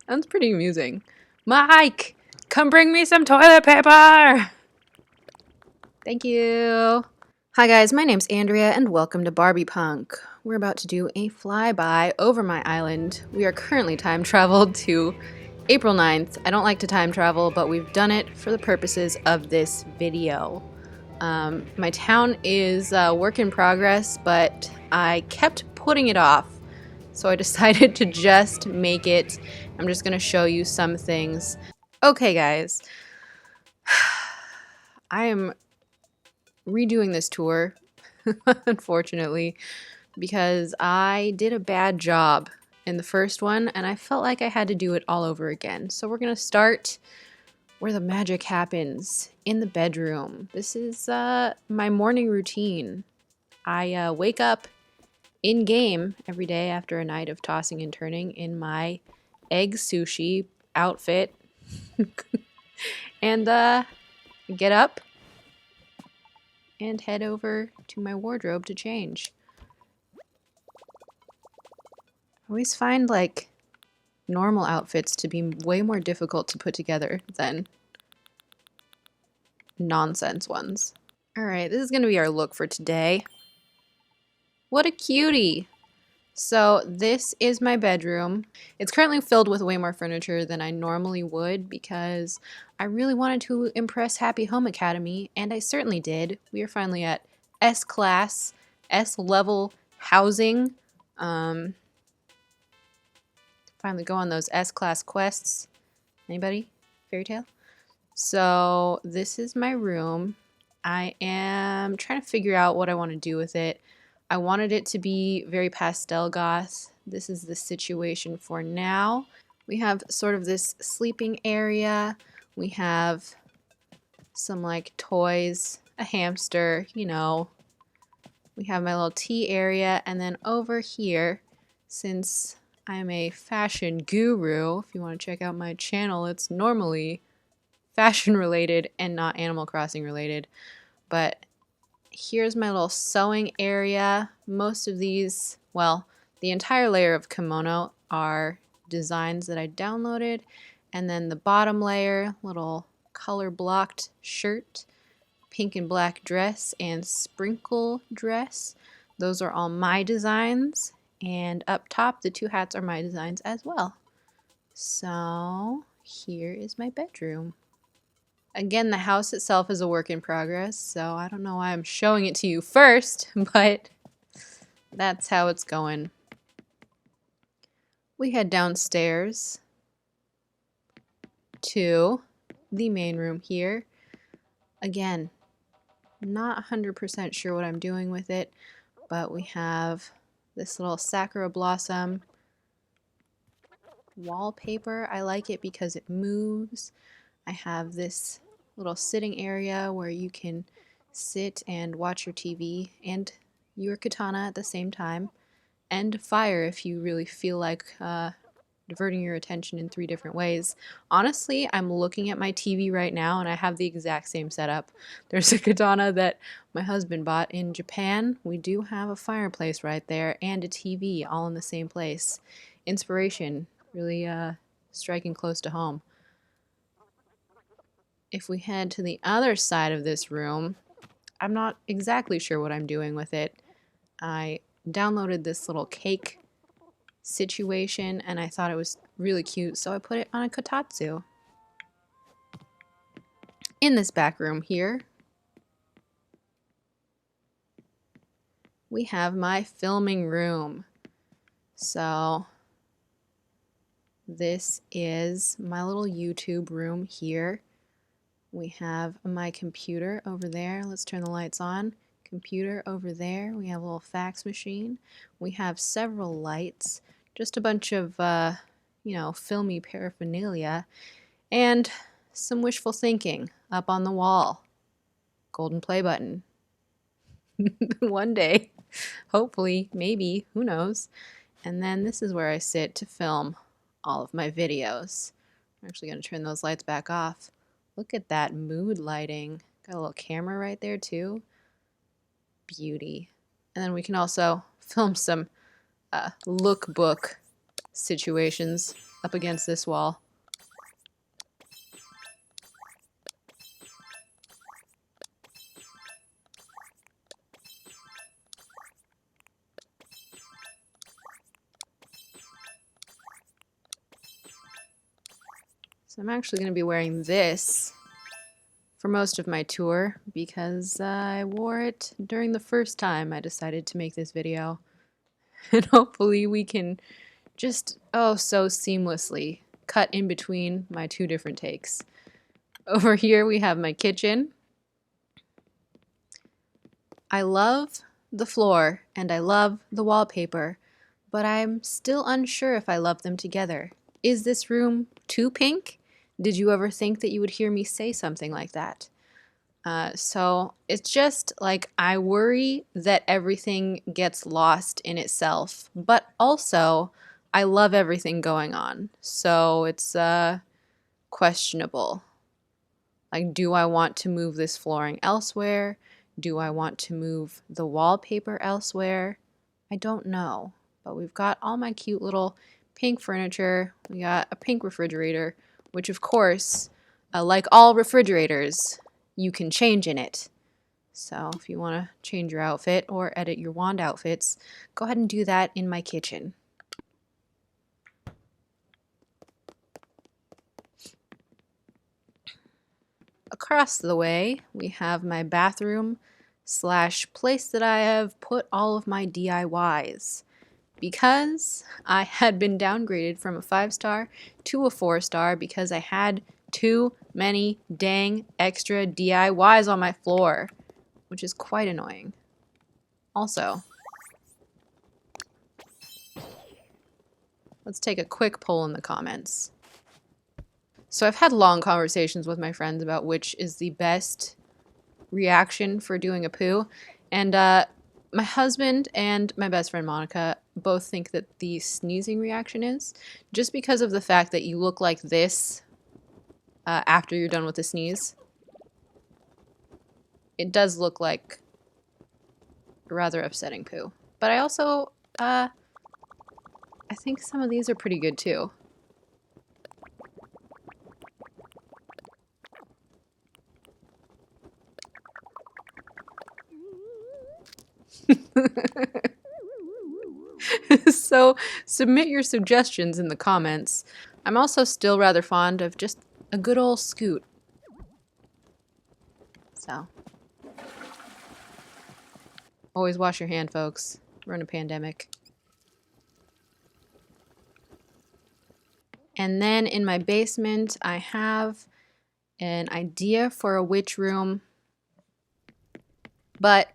That's pretty amusing. Mike, come bring me some toilet paper! Thank you. Hi guys, my name's Andrea and welcome to BarbiePunk. We're about to do a flyby over my island. We are currently time traveled to April 9th. I don't like to time travel, but we've done it for the purposes of this video. My town is a work in progress, but I kept putting it off. So I decided to just make it. I'm just going to show you some things. Okay guys, I am redoing this tour, unfortunately, because I did a bad job in the first one and I felt like I had to do it all over again. So we're going to start where the magic happens, in the bedroom. This is my morning routine. I wake up in-game every day after a night of tossing and turning in my egg sushi outfit and get up and head over to my wardrobe to change. I always find like normal outfits to be way more difficult to put together than nonsense ones. Alright, this is going to be our look for today. What a cutie! So this is my bedroom. It's currently filled with way more furniture than I normally would because I really wanted to impress Happy Home Academy, and I certainly did. We are finally at S-class, S-level housing. Finally go on those S-class quests. Anybody? Fairy tale? So this is my room. I am trying to figure out what I want to do with it. I wanted it to be very pastel goth. This is the situation for now. We have sort of this sleeping area. We have some like toys, a hamster, you know. We have my little tea area, and then over here, since I'm a fashion guru, if you want to check out my channel, it's normally fashion related and not Animal Crossing related, but here's my little sewing area. Most of these, well, the entire layer of kimono are designs that I downloaded, and then the bottom layer, little color blocked shirt, pink and black dress, and sprinkle dress. Those are all my designs, and up top the two hats are my designs as well. So here is my bedroom. Again, the house itself is a work in progress, so I don't know why I'm showing it to you first, but that's how it's going. We head downstairs to the main room here. Again, not 100% sure what I'm doing with it, but we have this little sakura blossom wallpaper. I like it because it moves. I have this little sitting area where you can sit and watch your TV and your katana at the same time, and fire if you really feel like diverting your attention in 3 different ways. Honestly, I'm looking at my TV right now and I have the exact same setup. There's a katana that my husband bought in Japan. We do have a fireplace right there and a TV all in the same place. Inspiration, really striking close to home. If we head to the other side of this room, I'm not exactly sure what I'm doing with it. I downloaded this little cake situation and I thought it was really cute, so I put it on a kotatsu. In this back room here, we have my filming room. So this is my little YouTube room here. We have my computer over there. Let's turn the lights on. Computer over there. We have a little fax machine. We have several lights. Just a bunch of, you know, filmy paraphernalia. And some wishful thinking up on the wall. Golden play button. One day. Hopefully. Maybe. Who knows. And then this is where I sit to film all of my videos. I'm actually going to turn those lights back off. Look at that mood lighting. Got a little camera right there too. Beauty. And then we can also film some lookbook situations. up against this wall. So I'm actually going to be wearing this for most of my tour because I wore it during the first time I decided to make this video. And hopefully we can just, oh, so seamlessly cut in between my two different takes. Over here we have my kitchen. I love the floor and I love the wallpaper, but I'm still unsure if I love them together. Is this room too pink? Did you ever think that you would hear me say something like that? So it's just like I worry that everything gets lost in itself, but also I love everything going on. So it's questionable. Like, do I want to move this flooring elsewhere? Do I want to move the wallpaper elsewhere? I don't know. But we've got all my cute little pink furniture. We got a pink refrigerator, which of course, like all refrigerators, you can change in it. So if you want to change your outfit or edit your wand outfits, go ahead and do that in my kitchen. Across the way, we have my bathroom / place that I have put all of my DIYs. Because I had been downgraded from a 5-star to a 4-star because I had too many dang extra DIYs on my floor, which is quite annoying. Also, let's take a quick poll in the comments. So I've had long conversations with my friends about which is the best reaction for doing a poo, and my husband and my best friend Monica both think that the sneezing reaction is, just because of the fact that you look like this after you're done with the sneeze. It does look like a rather upsetting poo. But I also, I think some of these are pretty good too. So submit your suggestions in the comments. I'm also still rather fond of just a good old scoot. So always wash your hand, folks. We're in a pandemic. And then in my basement, I have an idea for a witch room, but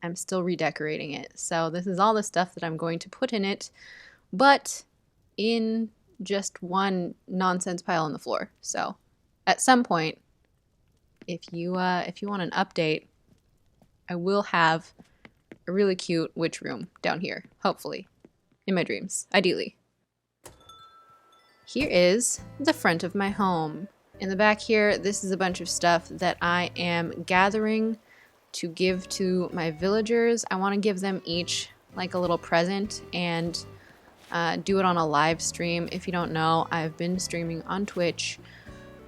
I'm still redecorating it. So this is all the stuff that I'm going to put in it, but in just one nonsense pile on the floor. So at some point, if you want an update, I will have a really cute witch room down here, hopefully, in my dreams, ideally. Here is the front of my home. In the back here, this is a bunch of stuff that I am gathering to give to my villagers. I want to give them each like a little present and do it on a live stream. If you don't know, I've been streaming on Twitch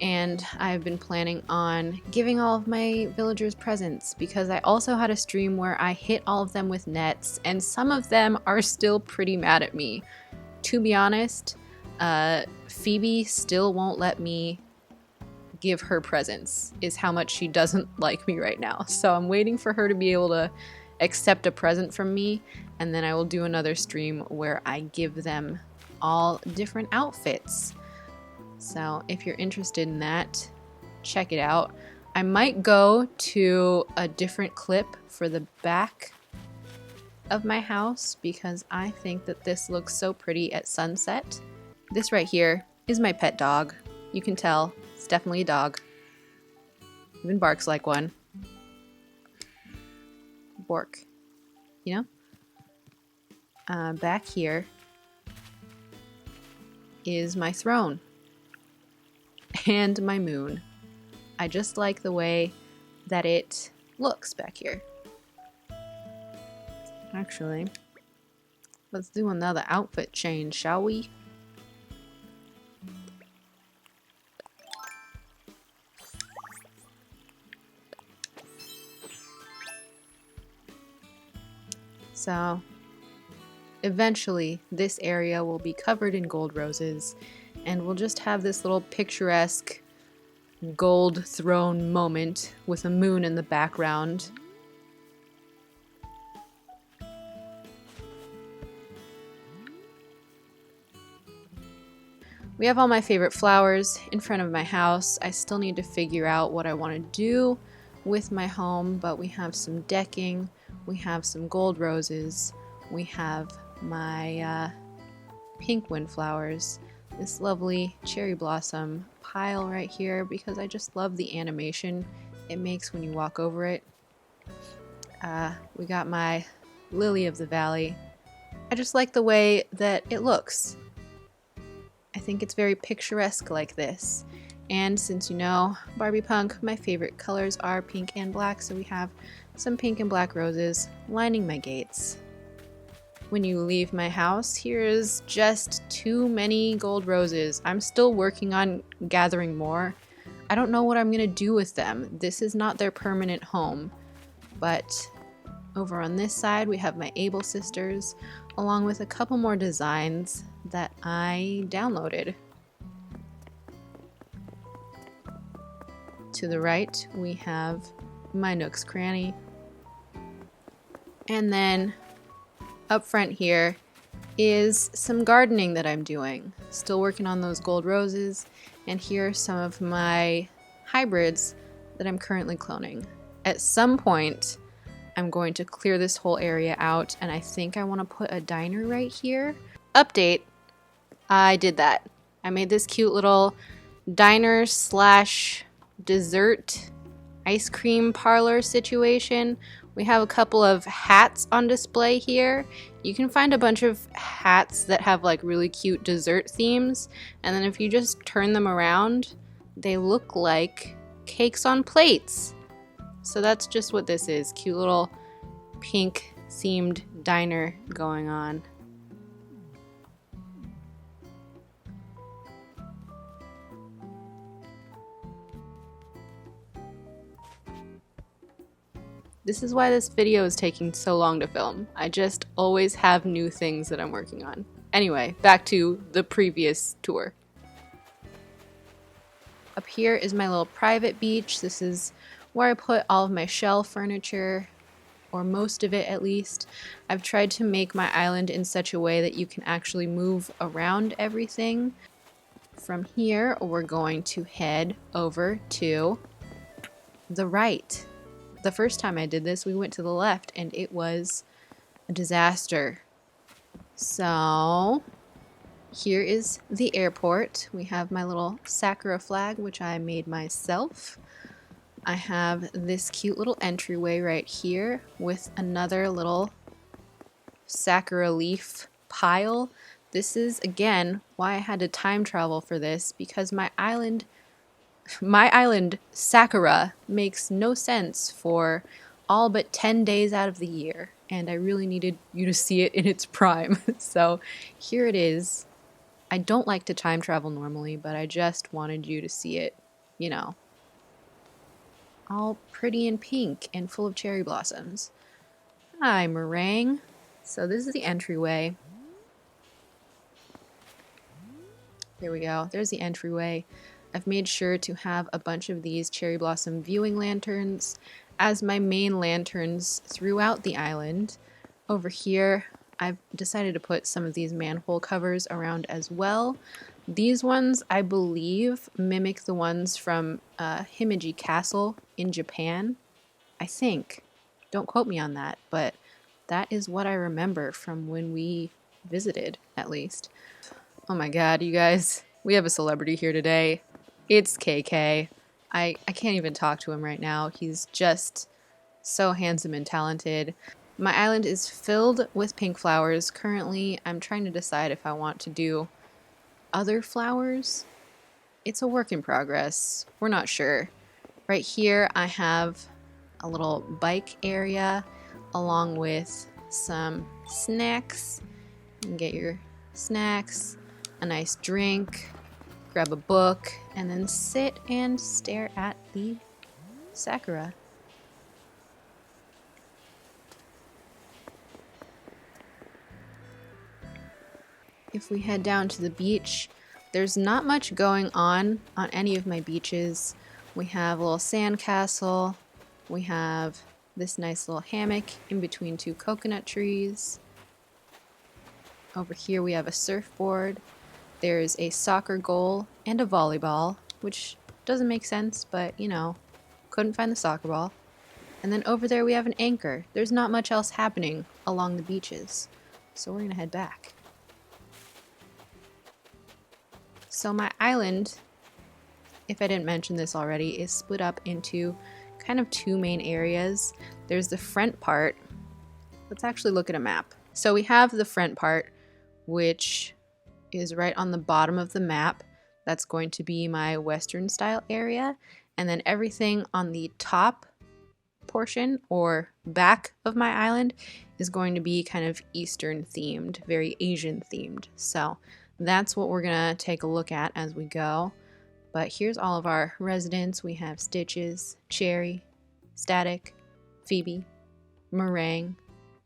and I've been planning on giving all of my villagers presents because I also had a stream where I hit all of them with nets and some of them are still pretty mad at me. To be honest, Phoebe still won't let me give her presents, is how much she doesn't like me right now. So I'm waiting for her to be able to accept a present from me, and then I will do another stream where I give them all different outfits. So if you're interested in that, check it out. I might go to a different clip for the back of my house because I think that this looks so pretty at sunset. This right here is my pet dog. You can tell it's definitely a dog. Even barks like one. Bork. You know? Back here is my throne. And my moon. I just like the way that it looks back here. Actually, let's do another outfit change, shall we? So eventually this area will be covered in gold roses, and we'll just have this little picturesque gold throne moment with a moon in the background. We have all my favorite flowers in front of my house. I still need to figure out what I want to do with my home, but we have some decking, we have some gold roses, we have my pink windflowers, this lovely cherry blossom pile right here because I just love the animation it makes when you walk over it. We got my lily of the valley. I just like the way that it looks. I think it's very picturesque like this. And since you know BarbiePunk, my favorite colors are pink and black, so we have some pink and black roses lining my gates. When you leave my house, here is just too many gold roses. I'm still working on gathering more. I don't know what I'm gonna do with them. This is not their permanent home. But over on this side, we have my Able sisters, along with a couple more designs that I downloaded. To the right, we have my Nook's Cranny. And then up front here is some gardening that I'm doing. Still working on those gold roses, and here are some of my hybrids that I'm currently cloning. At some point, I'm going to clear this whole area out, and I think I want to put a diner right here. Update, I did that. I made this cute little diner slash dessert ice cream parlor situation. We have a couple of hats on display here. You can find a bunch of hats that have like really cute dessert themes, and then if you just turn them around, they look like cakes on plates. So that's just what this is. Cute little pink themed diner going on. This is why this video is taking so long to film. I just always have new things that I'm working on. Anyway, back to the previous tour. Up here is my little private beach. This is where I put all of my shell furniture, or most of it at least. I've tried to make my island in such a way that you can actually move around everything. From here, we're going to head over to the right. The first time I did this, we went to the left, and it was a disaster. So here is the airport. We have my little Sakura flag, which I made myself. I have this cute little entryway right here with another little Sakura leaf pile. This is, again, why I had to time travel for this, because my island Sakura makes no sense for all but 10 days out of the year, and I really needed you to see it in its prime. So here it is. I don't like to time travel normally, but I just wanted you to see it, you know, all pretty and pink and full of cherry blossoms. Hi, Meringue. So this is the entryway. There we go. There's the entryway. I've made sure to have a bunch of these cherry blossom viewing lanterns as my main lanterns throughout the island. Over here, I've decided to put some of these manhole covers around as well. These ones, I believe, mimic the ones from Himeji Castle in Japan. I think. Don't quote me on that, but that is what I remember from when we visited, at least. Oh my god, you guys. We have a celebrity here today. It's KK. I can't even talk to him right now. He's just so handsome and talented. My island is filled with pink flowers. Currently, I'm trying to decide if I want to do other flowers. It's a work in progress. We're not sure. Right here, I have a little bike area along with some snacks. You can get your snacks, a nice drink, grab a book, and then sit and stare at the sakura. if we head down to the beach, there's not much going on any of my beaches. We have a little sand castle. We have this nice little hammock in between two coconut trees. Over here we have a surfboard. There's a soccer goal and a volleyball, which doesn't make sense, but you know, couldn't find the soccer ball. And then over there we have an anchor. There's not much else happening along the beaches, so we're gonna head back. So my island, if I didn't mention this already, is split up into kind of two main areas. There's the front part. Let's actually look at a map. So we have the front part, which is right on the bottom of the map. That's going to be my Western style area. And then everything on the top portion or back of my island is going to be kind of Eastern themed, very Asian themed. So that's what we're gonna take a look at as we go. But here's all of our residents. We have Stitches, Cherry, Static, Phoebe, Meringue,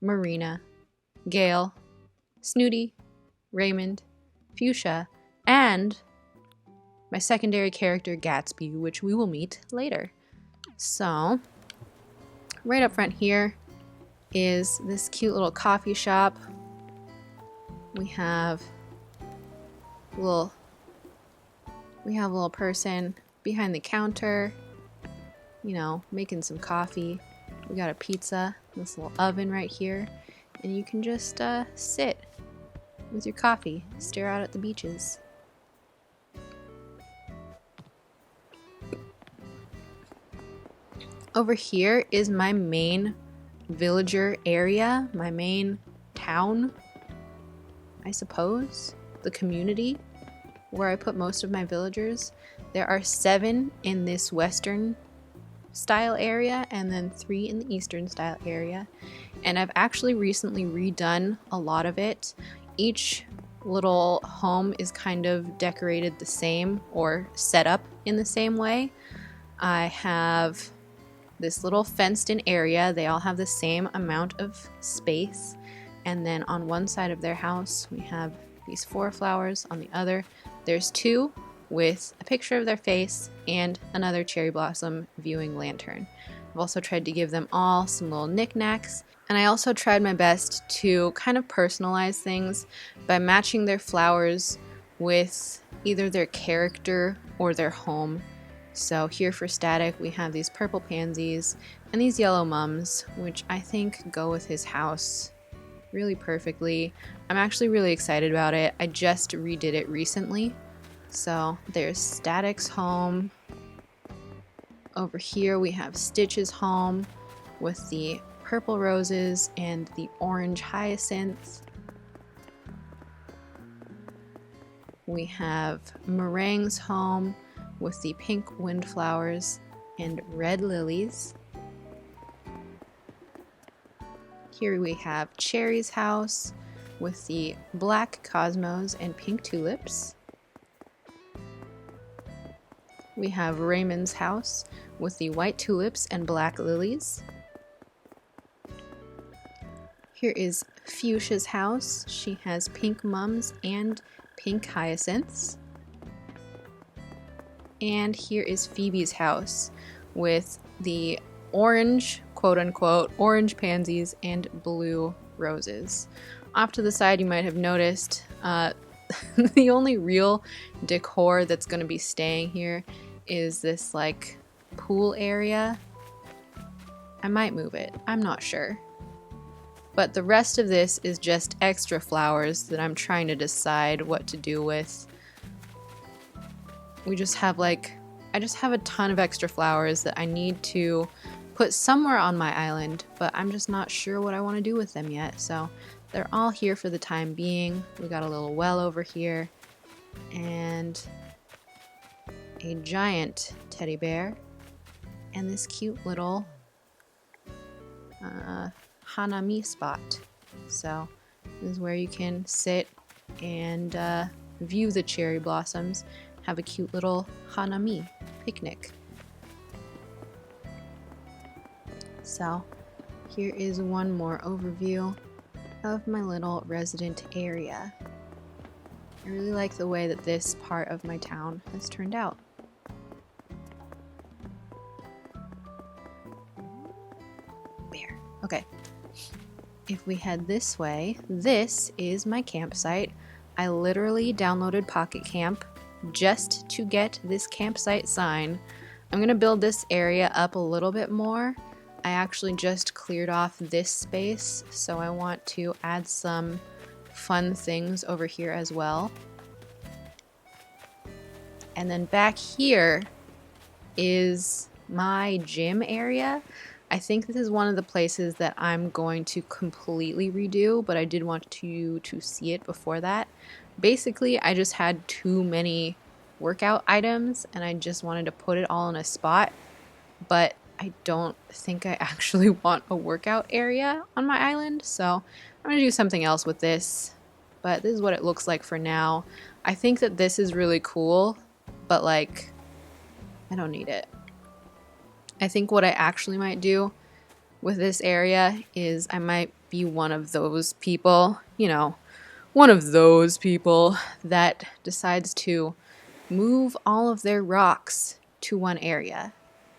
Marina, Gale, Snooty, Raymond, Fuchsia, and my secondary character Gatsby, which we will meet later. So right up front here is this cute little coffee shop. We have a little person behind the counter, you know, making some coffee. We got a pizza, this little oven right here, and you can just sit with your coffee, stare out at the beaches. Over here is my main villager area, my main town, I suppose, the community where I put most of my villagers. There are 7 in this Western style area and then 3 in the Eastern style area. And I've actually recently redone a lot of it. Each little home is kind of decorated the same or set up in the same way. I have this little fenced in area. They all have the same amount of space. And then on one side of their house, we have these 4 flowers. On the other, there's 2 with a picture of their face and another cherry blossom viewing lantern. I've also tried to give them all some little knickknacks, and I also tried my best to kind of personalize things by matching their flowers with either their character or their home. So here for Static, we have these purple pansies and these yellow mums, which I think go with his house really perfectly. I'm actually really excited about it. I just redid it recently. So there's Static's home. Over here we have Stitch's home with the purple roses and the orange hyacinths. We have Meringue's home with the pink windflowers and red lilies. Here we have Cherry's house with the black cosmos and pink tulips. We have Raymond's house with the white tulips and black lilies. Here is Fuchsia's house. She has pink mums and pink hyacinths. And here is Phoebe's house with the orange, quote unquote, orange pansies and blue roses. Off to the side, you might have noticed the only real decor that's going to be staying here is this like pool area. I might move it, I'm not sure. But the rest of this is just extra flowers that I'm trying to decide what to do with. I just have a ton of extra flowers that I need to put somewhere on my island, but I'm just not sure what I want to do with them yet. So they're all here for the time being. We got a little well over here and a giant teddy bear and this cute little hanami spot. So this is where you can sit and view the cherry blossoms, have a cute little hanami picnic. So here is one more overview of my little resident area. I really like the way that this part of my town has turned out. Bear. Okay. If we head this way, this is my campsite. I literally downloaded Pocket Camp just to get this campsite sign. I'm gonna build this area up a little bit more. I actually just cleared off this space, so I want to add some fun things over here as well. And then back here is my gym area. I think this is one of the places that I'm going to completely redo, but I did want you to see it before that. Basically, I just had too many workout items and I just wanted to put it all in a spot, but I don't think I actually want a workout area on my island, so I'm gonna do something else with this, but this is what it looks like for now. I think that this is really cool, but like, I don't need it. I think what I actually might do with this area is I might be one of those people, you know, one of those people that decides to move all of their rocks to one area.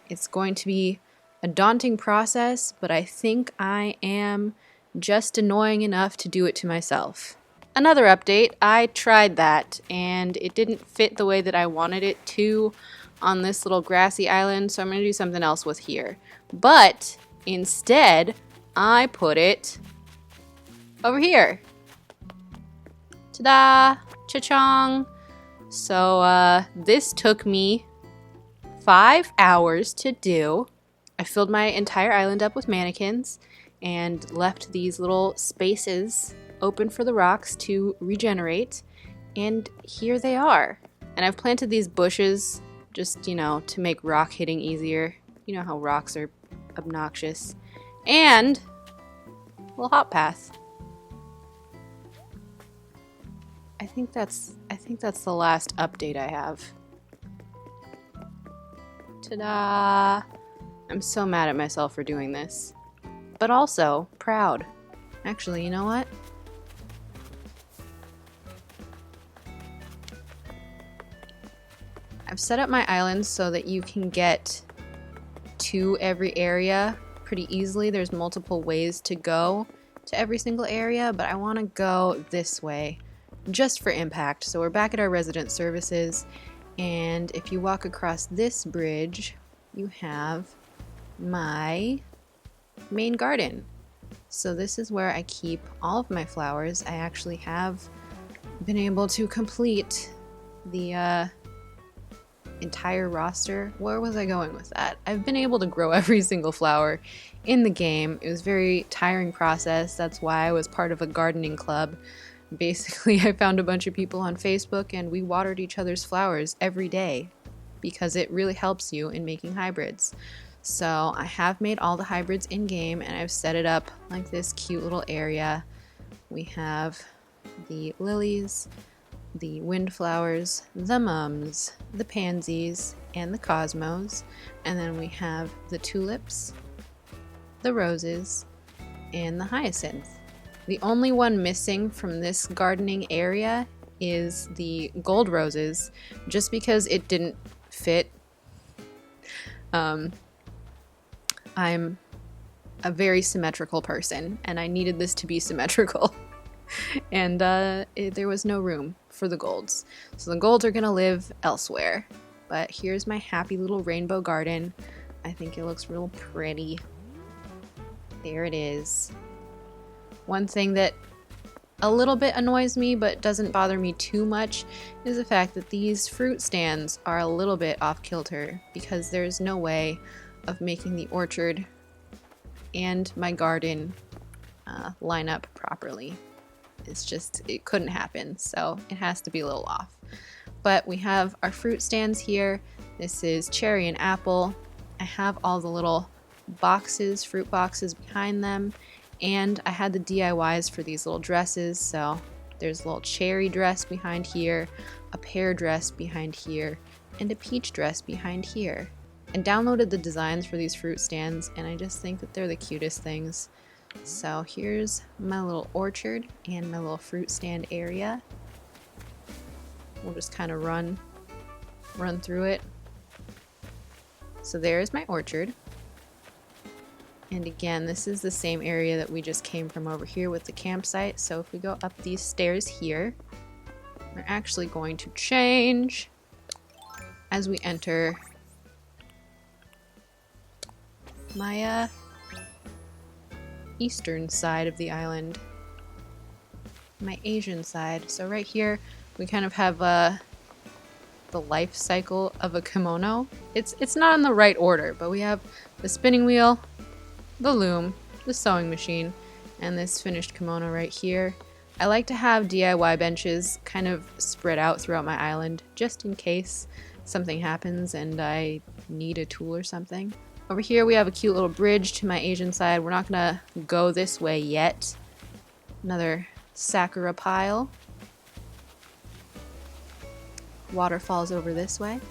It's going to be a daunting process, but I think I am just annoying enough to do it to myself. Another update, I tried that and it didn't fit the way that I wanted it to on this little grassy island, so I'm going to do something else with here. But instead, I put it over here. Ta-da! Cha-chong! So this took me 5 hours to do. I filled my entire island up with mannequins and left these little spaces open for the rocks to regenerate, and here they are. And I've planted these bushes just, you know, to make rock hitting easier. You know how rocks are obnoxious. And a little hop path. I think that's the last update I have. Ta-da! I'm so mad at myself for doing this. But also proud. Actually, you know what? I've set up my island so that you can get to every area pretty easily. There's multiple ways to go to every single area, but I want to go this way just for impact. So we're back at our resident services, and if you walk across this bridge, you have my main garden. So this is where I keep all of my flowers. I actually have been able to complete the entire roster. Where was I going with that? I've been able to grow every single flower in the game. It was a very tiring process. That's why I was part of a gardening club. Basically, I found a bunch of people on Facebook and we watered each other's flowers every day because it really helps you in making hybrids. So I have made all the hybrids in game and I've set it up like this cute little area. We have the lilies, the windflowers, the mums, the pansies, and the cosmos. And then we have the tulips, the roses, and the hyacinth. The only one missing from this gardening area is the gold roses, just because it didn't fit. I'm a very symmetrical person, and I needed this to be symmetrical. And there was no room for the golds. So the golds are gonna live elsewhere. But here's my happy little rainbow garden. I think it looks real pretty. There it is. One thing that a little bit annoys me but doesn't bother me too much is the fact that these fruit stands are a little bit off kilter because there's no way of making the orchard and my garden line up properly. It's just, it couldn't happen, so it has to be a little off. But we have our fruit stands here. This is cherry and apple. I have all the little boxes, fruit boxes behind them, and I had the DIYs for these little dresses. So there's a little cherry dress behind here, a pear dress behind here, and a peach dress behind here. And downloaded the designs for these fruit stands, and I just think that they're the cutest things. So here's my little orchard and my little fruit stand area. we'll just kind of run through it. So there's my orchard. And again, this is the same area that we just came from over here with the campsite. So if we go up these stairs here, we're actually going to change as we enter my eastern side of the island. My Asian side. So right here, we kind of have the life cycle of a kimono. It's not in the right order, but we have the spinning wheel, the loom, the sewing machine, and this finished kimono right here. I like to have DIY benches kind of spread out throughout my island, just in case something happens and I need a tool or something. Over here we have a cute little bridge to my Asian side. We're not gonna go this way yet. Another sakura pile. Waterfalls over this way.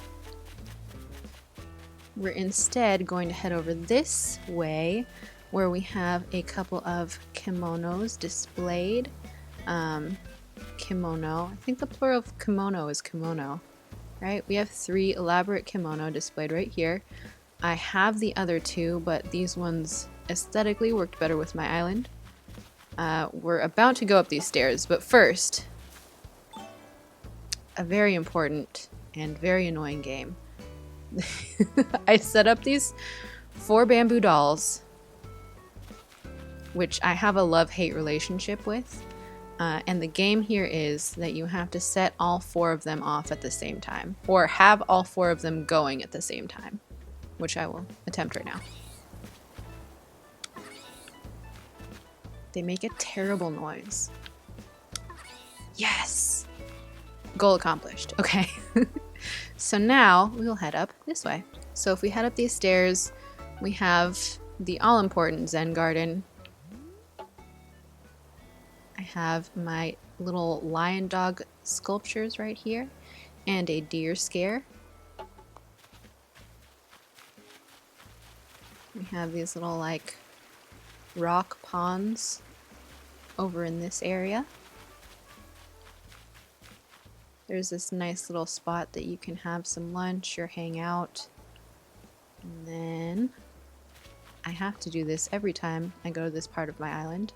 We're instead going to head over this way where we have a couple of kimonos displayed. Kimono, I think the plural of kimono is kimono, right? We have 3 elaborate kimono displayed right here. I have the other 2, but these ones aesthetically worked better with my island. We're about to go up these stairs, but first, a very important and very annoying game. I set up these 4 bamboo dolls, which I have a love-hate relationship with. And the game here is that you have to set all 4 of them off at the same time, or have all 4 of them going at the same time, which I will attempt right now. They make a terrible noise. Yes! Goal accomplished. Okay. So now we'll head up this way. So if we head up these stairs, we have the all-important Zen Garden. I have my little lion dog sculptures right here and a deer scare. We have these little like rock ponds over in this area. There's this nice little spot that you can have some lunch or hang out. And then I have to do this every time I go to this part of my island.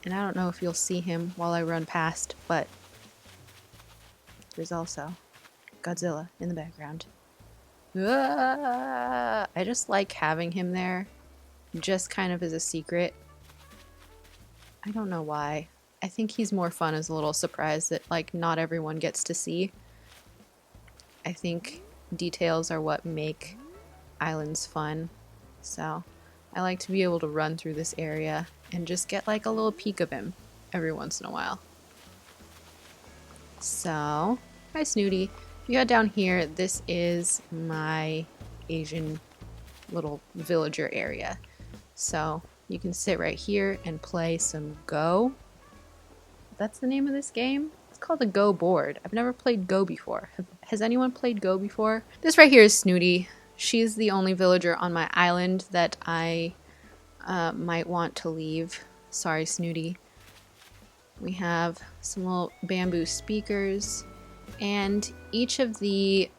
And I don't know if you'll see him while I run past, but there's also Godzilla in the background. I just like having him there, just kind of as a secret. I don't know why. I think he's more fun as a little surprise that like not everyone gets to see. I think details are what make islands fun. So I like to be able to run through this area and just get like a little peek of him every once in a while. So, hi Snooty. You got down here, this is my Asian little villager area. So you can sit right here and play some Go. That's the name of this game? It's called the Go board. I've never played Go before. Has anyone played Go before? This right here is Snooty. She's the only villager on my island that I might want to leave. Sorry, Snooty. We have some little bamboo speakers, and each of the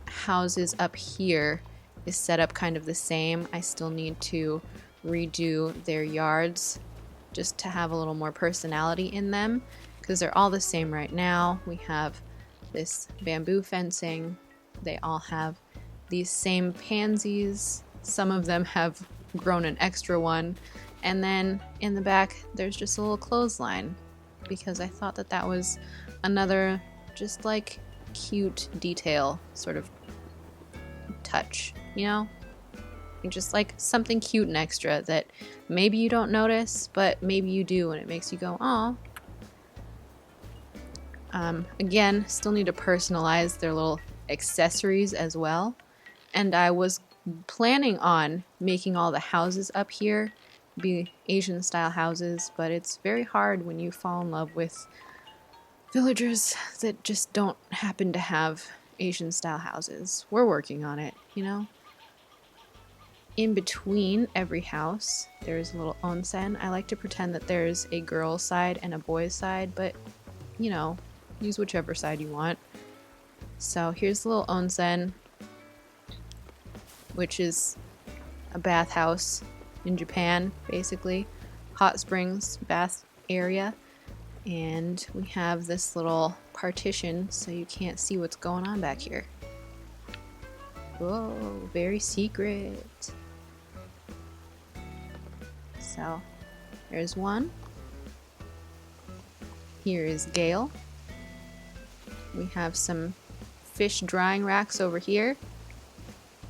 houses up here is set up kind of the same. I still need to redo their yards just to have a little more personality in them, because they're all the same right now. We have this bamboo fencing. They all have these same pansies. Some of them have grown an extra one. And then in the back, there's just a little clothesline, because I thought that that was another just like cute detail sort of touch, you know? Just like something cute and extra that maybe you don't notice, but maybe you do, and it makes you go, aw. Again, still need to personalize their little accessories as well. And I was planning on making all the houses up here be Asian style houses, but it's very hard when you fall in love with villagers that just don't happen to have Asian style houses. We're working on it, you know? in between every house, there's a little onsen. I like to pretend that there's a girl's side and a boy's side, but you know, use whichever side you want. So here's the little onsen, which is a bathhouse in Japan, basically. Hot springs bath area. And we have this little partition so you can't see what's going on back here. Whoa, very secret. So, there's one. Here is Gale. We have some fish drying racks over here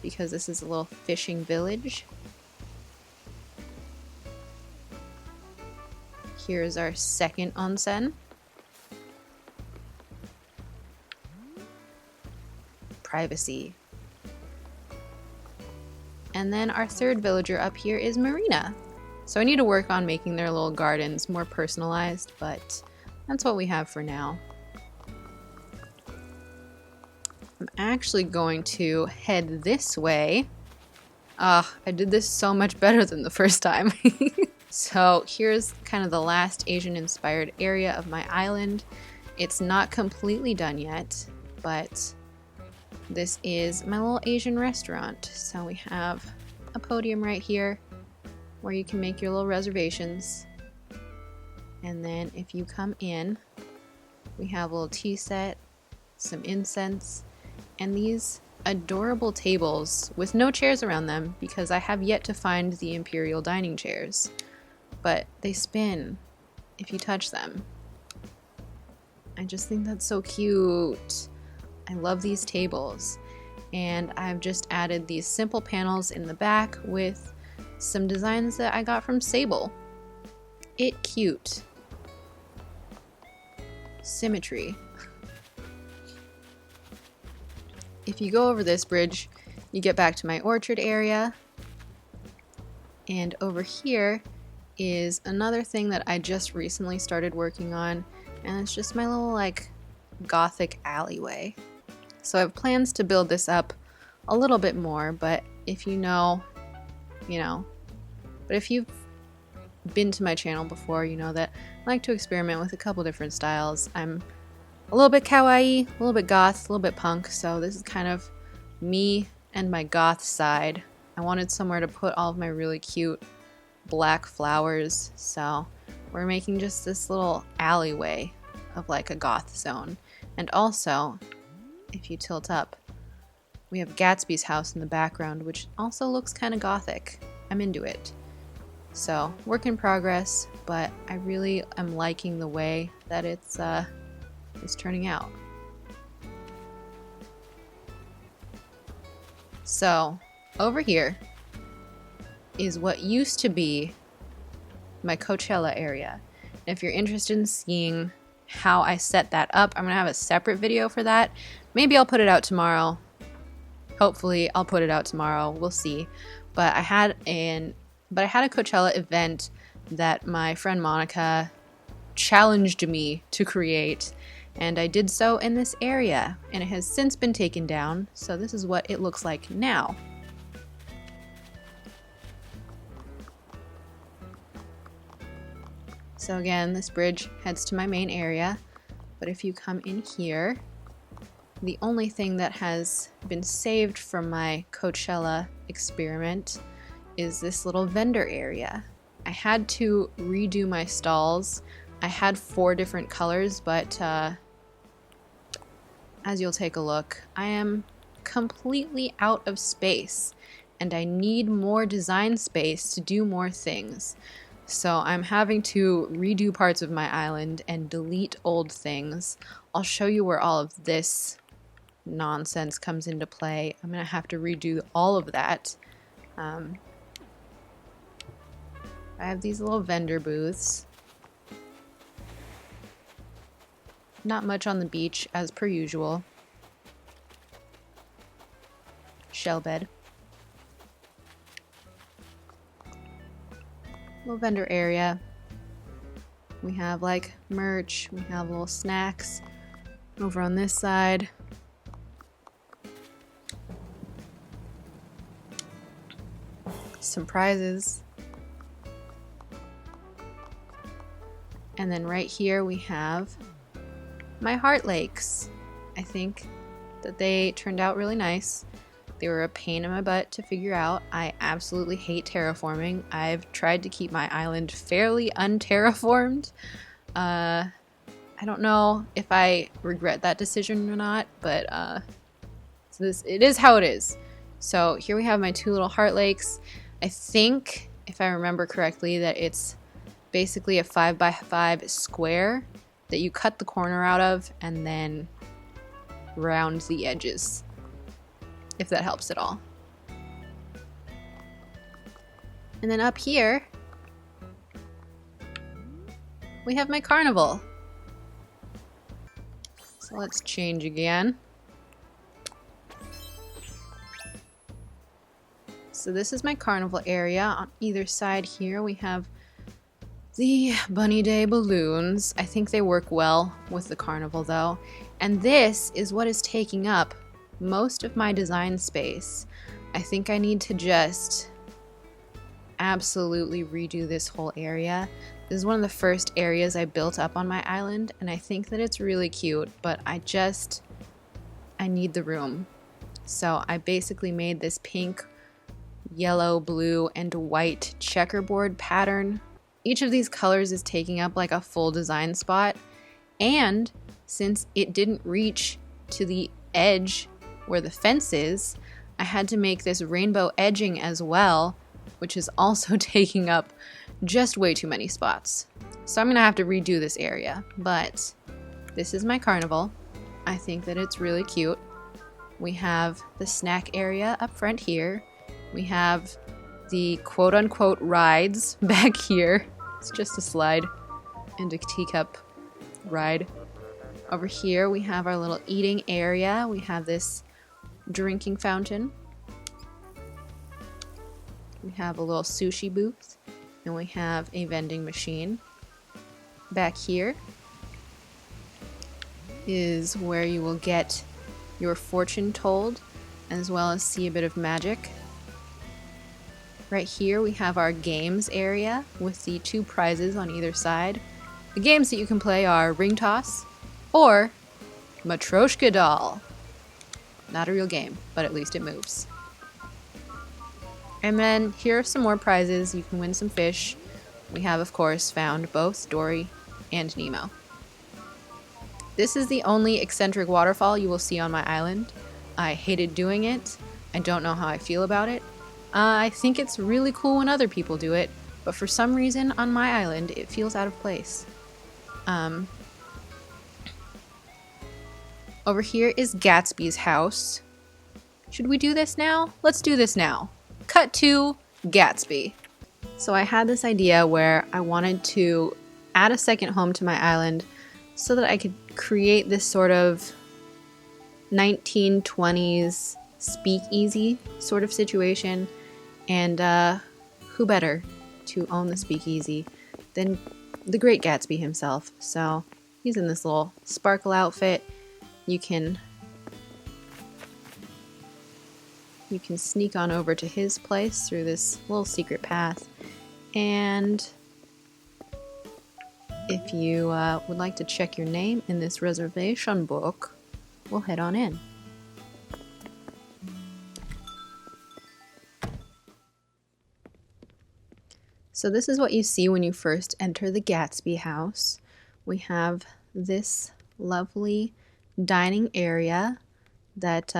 because this is a little fishing village. Here's our second onsen. Privacy. And then our third villager up here is Marina. So I need to work on making their little gardens more personalized, but that's what we have for now. I'm actually going to head this way. I did this so much better than the first time. So here's kind of the last Asian-inspired area of my island. It's not completely done yet, but this is my little Asian restaurant. So we have a podium right here where you can make your little reservations. And then if you come in, we have a little tea set, some incense, and these adorable tables with no chairs around them because I have yet to find the imperial dining chairs. But they spin if you touch them. I just think that's so cute. I love these tables. And I've just added these simple panels in the back with some designs that I got from Sable. It cute. Symmetry. If you go over this bridge, you get back to my orchard area. And over here is another thing that I just recently started working on, and it's just my little like Gothic alleyway. So I have plans to build this up a little bit more, but if you know, you know. But if you've been to my channel before, you know that I like to experiment with a couple different styles. I'm a little bit kawaii, a little bit goth, a little bit punk, so this is kind of me and my goth side. I wanted somewhere to put all of my really cute black flowers, so we're making just this little alleyway of like a goth zone. And also, if you tilt up, we have Gatsby's house in the background, which also looks kind of gothic. I'm into it. So, work in progress, but I really am liking the way that it's turning out. So, over here is what used to be my Coachella area. And if you're interested in seeing how I set that up, I'm gonna have a separate video for that. Maybe I'll put it out tomorrow. Hopefully I'll put it out tomorrow. We'll see. But I had a Coachella event that my friend Monica challenged me to create, and I did so in this area, and it has since been taken down, so this is what it looks like now. So again, this bridge heads to my main area, but if you come in here, the only thing that has been saved from my Coachella experiment is this little vendor area. I had to redo my stalls. I had 4 different colors, but as you'll take a look, I am completely out of space, and I need more design space to do more things. So I'm having to redo parts of my island and delete old things. I'll show you where all of this nonsense comes into play. I'm gonna have to redo all of that. I have these little vendor booths. Not much on the beach as per usual. Shell bed. Little vendor area. We have like merch, we have little snacks over on this side. some prizes. And then right here we have my Hart Lakes. I think that they turned out really nice. They were a pain in my butt to figure out. I absolutely hate terraforming. I've tried to keep my island fairly unterraformed. I don't know if I regret that decision or not, but it is how it is. So here we have my two little Hart Lakes. I think, if I remember correctly, that it's basically a 5x5 square that you cut the corner out of and then round the edges, if that helps at all. And then up here, we have my Carnival. So let's change again. So this is my Carnival area. On either side here we have the Bunny Day balloons. I think they work well with the Carnival though. And this is what is taking up most of my design space. I think I need to just absolutely redo this whole area. This is one of the first areas I built up on my island, and I think that it's really cute, but I need the room. So I basically made this pink, yellow, blue, and white checkerboard pattern. Each of these colors is taking up like a full design spot, and since it didn't reach to the edge where the fence is, I had to make this rainbow edging as well, which is also taking up just way too many spots. So I'm gonna have to redo this area, but this is my Carnival. I think that it's really cute. We have the snack area up front here. We have the quote-unquote rides back here. It's just a slide and a teacup ride. Over here we have our little eating area. We have this drinking fountain. We have a little sushi booth, and we have a vending machine. Back here is where you will get your fortune told, as well as see a bit of magic. Right here we have our games area with the two prizes on either side. The games that you can play are ring toss or Matryoshka doll. Not a real game, but at least it moves. And then here are some more prizes. You can win some fish. We have, of course, found both Dory and Nemo. This is the only eccentric waterfall you will see on my island. I hated doing it. I don't know how I feel about it. I think it's really cool when other people do it, but for some reason on my island it feels out of place. Over here is Gatsby's house. Should we do this now? Let's do this now. Cut to Gatsby. So I had this idea where I wanted to add a second home to my island so that I could create this sort of 1920s speakeasy sort of situation. And who better to own the speakeasy than the great Gatsby himself. So he's in this little sparkle outfit. You can sneak on over to his place through this little secret path. And if you would like to check your name in this reservation book, we'll head on in. So this is what you see when you first enter the Gatsby house. We have this lovely dining area that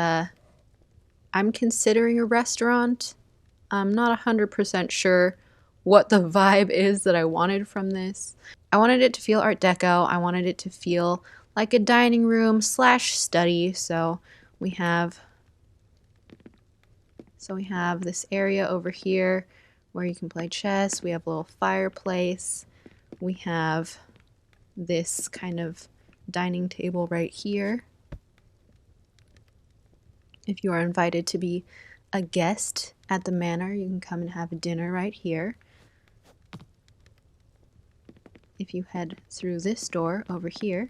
I'm considering a restaurant. I'm not 100% sure what the vibe is that I wanted from this. I wanted it to feel Art Deco. I wanted it to feel like a dining room / study. So we have this area over here where you can play chess. We have a little fireplace. We have this kind of dining table right here. If you are invited to be a guest at the manor, you can come and have dinner right here. If you head through this door over here,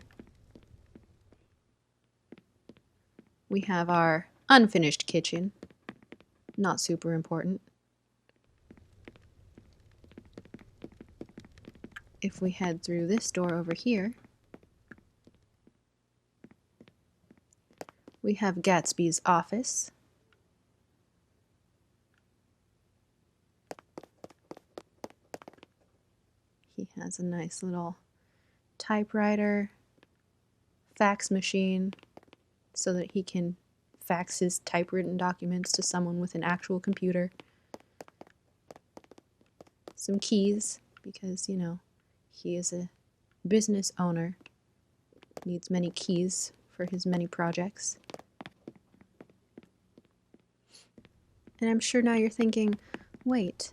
we have our unfinished kitchen. Not super important. if we head through this door over here, we have Gatsby's office. He has a nice little typewriter, fax machine, so that he can fax his typewritten documents to someone with an actual computer. Some keys, because, you know, he is a business owner, needs many keys for his many projects. And I'm sure now you're thinking, wait,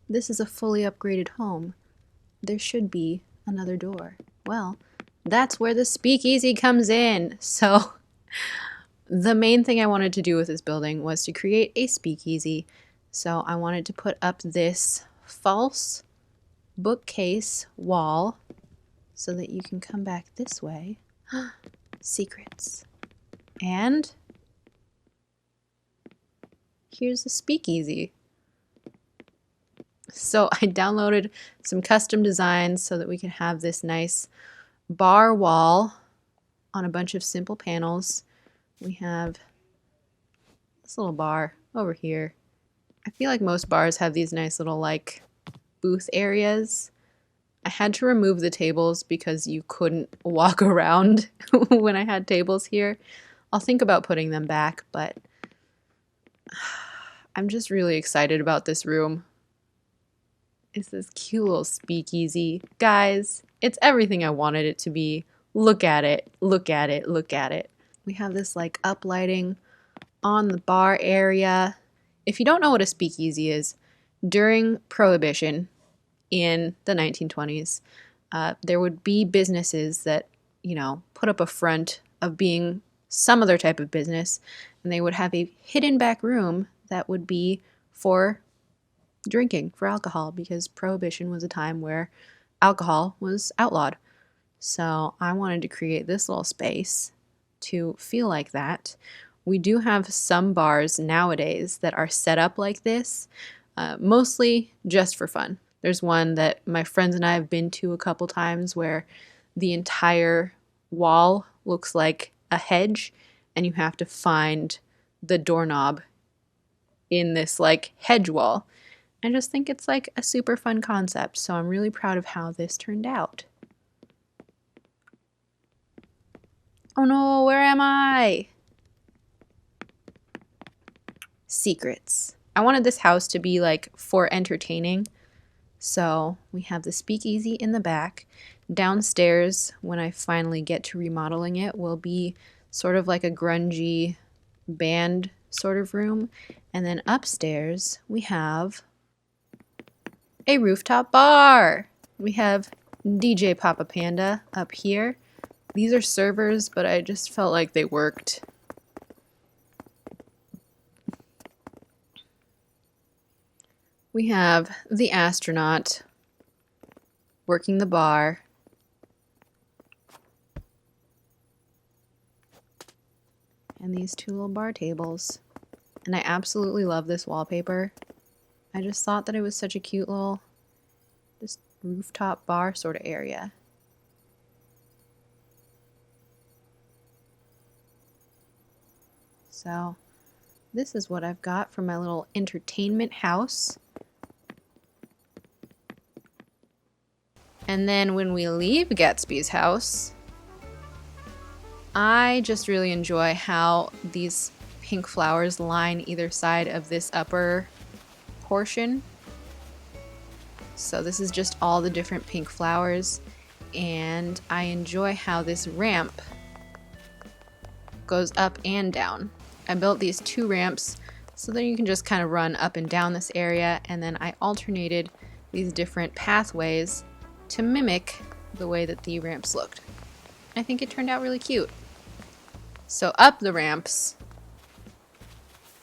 this is a fully upgraded home. There should be another door. Well, that's where the speakeasy comes in. So the main thing I wanted to do with this building was to create a speakeasy. So I wanted to put up this false bookcase wall so that you can come back this way. Secrets. And here's the speakeasy. So I downloaded some custom designs so that we can have this nice bar wall on a bunch of simple panels. We have this little bar over here. I feel like most bars have these nice little like booth areas. I had to remove the tables because you couldn't walk around when I had tables here. I'll think about putting them back, but I'm just really excited about this room. It's this cute little speakeasy. Guys, it's everything I wanted it to be. Look at it, look at it, look at it. We have this like uplighting on the bar area. If you don't know what a speakeasy is, during Prohibition in the 1920s, there would be businesses that, you know, put up a front of being some other type of business, and they would have a hidden back room that would be for drinking, for alcohol, because Prohibition was a time where alcohol was outlawed. So I wanted to create this little space to feel like that. We do have some bars nowadays that are set up like this, mostly just for fun. There's one that my friends and I have been to a couple times where the entire wall looks like a hedge and you have to find the doorknob in this like hedge wall. I just think it's like a super fun concept, so I'm really proud of how this turned out. Oh no, where am I? Secrets. I wanted this house to be like for entertaining, so we have the speakeasy in the back. Downstairs, when I finally get to remodeling it, will be sort of like a grungy band sort of room. And then upstairs, we have a rooftop bar. We have DJ Papa Panda up here. These are servers, but I just felt like they worked. We have the astronaut working the bar. And these two little bar tables. And I absolutely love this wallpaper. I just thought that it was such a cute little just rooftop bar sort of area. So this is what I've got for my little entertainment house. And then when we leave Gatsby's house, I just really enjoy how these pink flowers line either side of this upper portion. So this is just all the different pink flowers, and I enjoy how this ramp goes up and down. I built these two ramps so that you can just kind of run up and down this area, and then I alternated these different pathways to mimic the way that the ramps looked. I think it turned out really cute. So up the ramps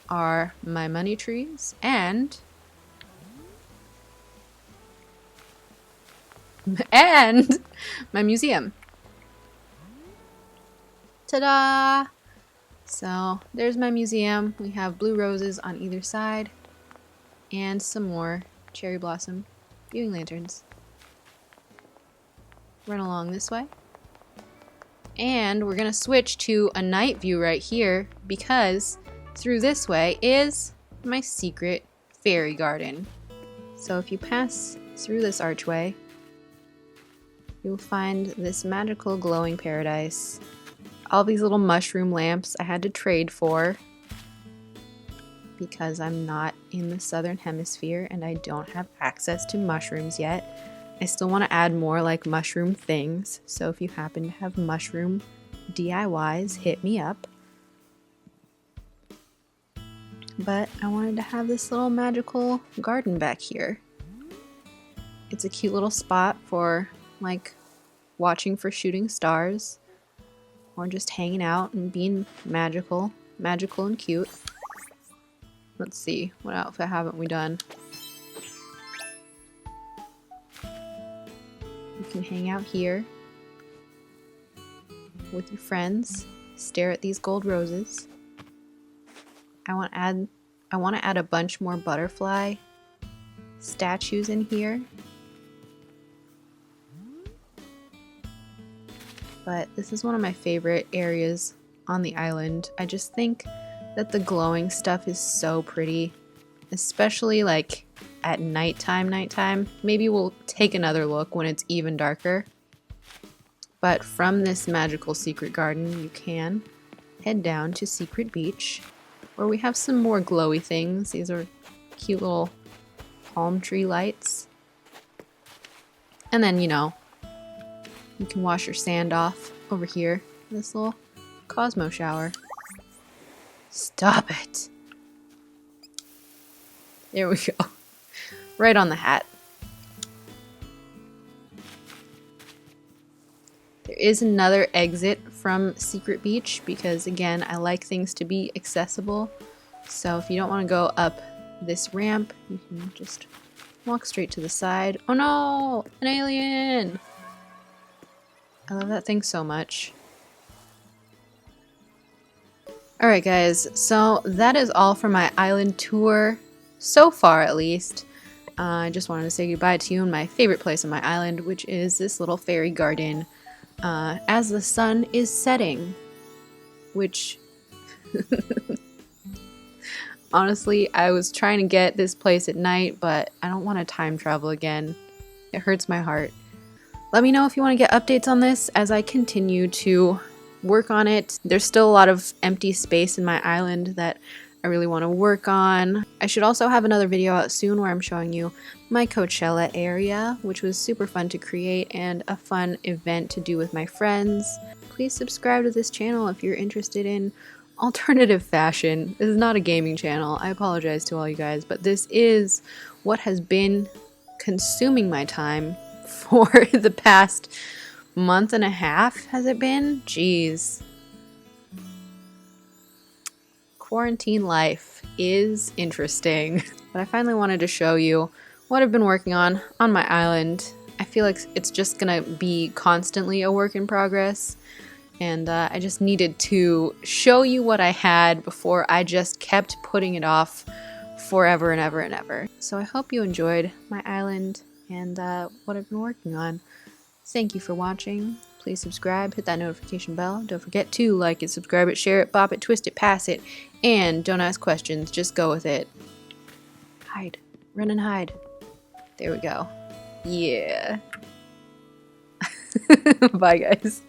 are my money trees and my museum. Ta-da! So there's my museum. We have blue roses on either side and some more cherry blossom viewing lanterns. run along this way. And we're gonna switch to a night view right here because through this way is my secret fairy garden. So if you pass through this archway, you'll find this magical glowing paradise. All these little mushroom lamps I had to trade for because I'm not in the southern hemisphere and I don't have access to mushrooms yet. I still want to add more like mushroom things, so if you happen to have mushroom DIYs, hit me up. But I wanted to have this little magical garden back here. It's a cute little spot for like watching for shooting stars or just hanging out and being magical and cute. Let's see, what outfit haven't we done? You can hang out here with your friends, stare at these gold roses. I want to add a bunch more butterfly statues in here. But this is one of my favorite areas on the island. I just think that the glowing stuff is so pretty, especially like at nighttime. Maybe we'll take another look when it's even darker. But from this magical secret garden, you can head down to Secret Beach, where we have some more glowy things. These are cute little palm tree lights. And then, you know, you can wash your sand off over here in this little Cosmo shower. Stop it! There we go. Right on the hat. There is another exit from Secret Beach because, again, I like things to be accessible. So if you don't want to go up this ramp, you can just walk straight to the side. Oh no! An alien! I love that thing so much. Alright guys, so that is all for my island tour, so far at least. I just wanted to say goodbye to you in my favorite place on my island, which is this little fairy garden. As the sun is setting, which honestly, I was trying to get this place at night, but I don't want to time travel again. It hurts my heart. Let me know if you want to get updates on this as I continue to work on it. There's still a lot of empty space in my island that I really want to work on. I should also have another video out soon where I'm showing you my Coachella area, which was super fun to create and a fun event to do with my friends. Please subscribe to this channel if you're interested in alternative fashion. This is not a gaming channel. I apologize to all you guys, but this is what has been consuming my time for the past month and a half, has it been? Jeez. Quarantine life is interesting. But I finally wanted to show you what I've been working on my island. I feel like it's just gonna be constantly a work in progress. And I just needed to show you what I had before I just kept putting it off forever and ever and ever. So I hope you enjoyed my island and what I've been working on. Thank you for watching. Please subscribe, hit that notification bell. Don't forget to like it, subscribe it, share it, bop it, twist it, pass it, and don't ask questions, just go with it. Hide. Run and hide. There we go. Yeah. Bye, guys.